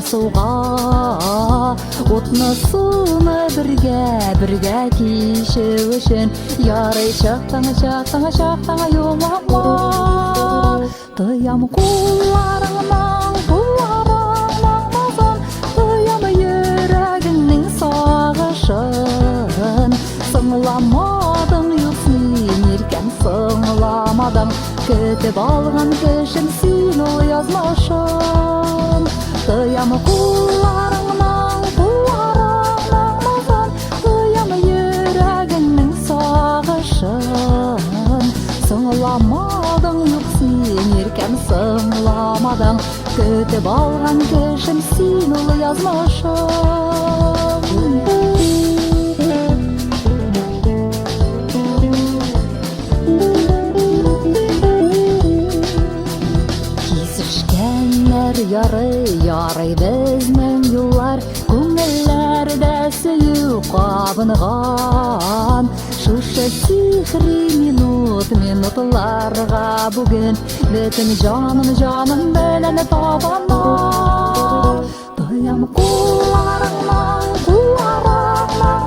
суға, отны суны бірге кишу үшін. Ярай шақтаңа йолама, тыям қоларыңнан мазан, тыям йөрәгіңнің сағышын. Сыңламадың юқ сен еркем, сыңламадың, көтіп алған кешім сен ол язмашым. Тыям қоларыңнан мазан, тыям йөрәгіңнің сағышын. Сыңламадың юқ сен еркем, сыңламадың, көтіп алған кешім сен ол язмашым. Ярый безнең юллар, күңелләрдә сөю кабынган. Шушы сихри минутларга бүген бөтен җаным белән табана. Тыям кулларыңнан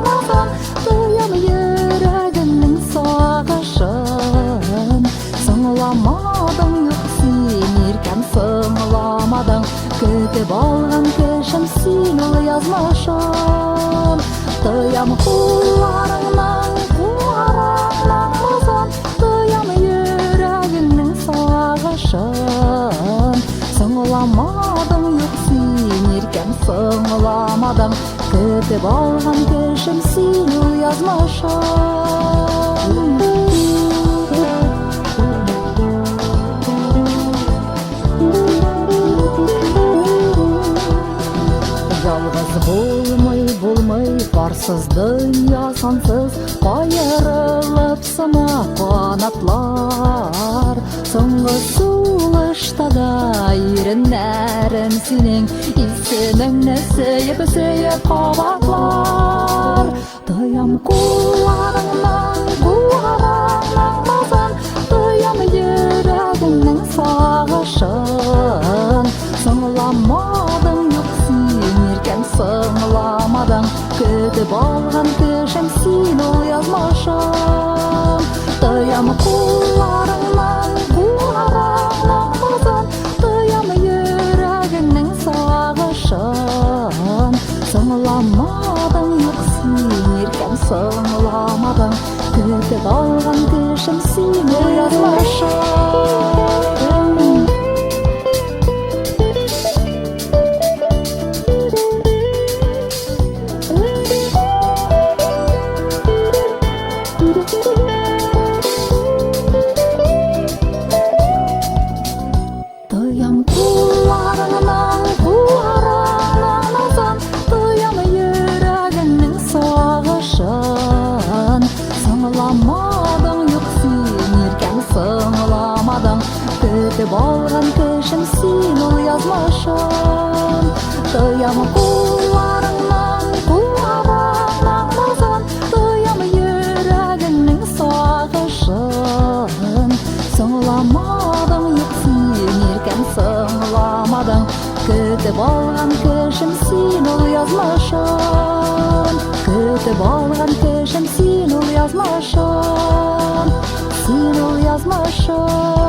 мазан, тыям йөрәгемнең сагышын. Сыңламадың юк сен еркем, сыңламадың, көтіп алған кешім сен ол язмашым. Тыям қоларыңнан мазан, тыям йөрәгіңнің сағышын. Сыңламадың юқ сен еркем, сыңламадың, көтіп алған кешім сен ол язмашым. Жалғыз болмай, парсыз дөнья сансыз, қайырылып сына қанатлар. Соңғы сулышта да иреннәрем синең, исемеңне сөйіп қабатлар. Тыям қоларыңнан мазан, тыям йөрәгеңнең сағышын. Сыңламадың юк сен еркем, сыңламадың, көтіп алған кешім сен ол язмашым. Тыям қоларыңнан мазан, тыям йөрәгіңнің сағышын. Сыңламадың юк сен еркем, сыңламадың, көтіп алған кешім сен ол язмашым. Тыям қоларыңнан мазан, тыям йөрәгіңнің сағышын. Сыңламадың юк сен еркем, сыңламадың, көтіп алған кешім сен ол язмашым. Тыям қоларыңнан мазан, тыям йөрәгіңнің сағышын. Сыңламадың юк сен еркем, сыңламадың, көтіп алған кешім сен ол язмашым. Көтіп алған кешім сен ол язмашым, сен ол язмашым.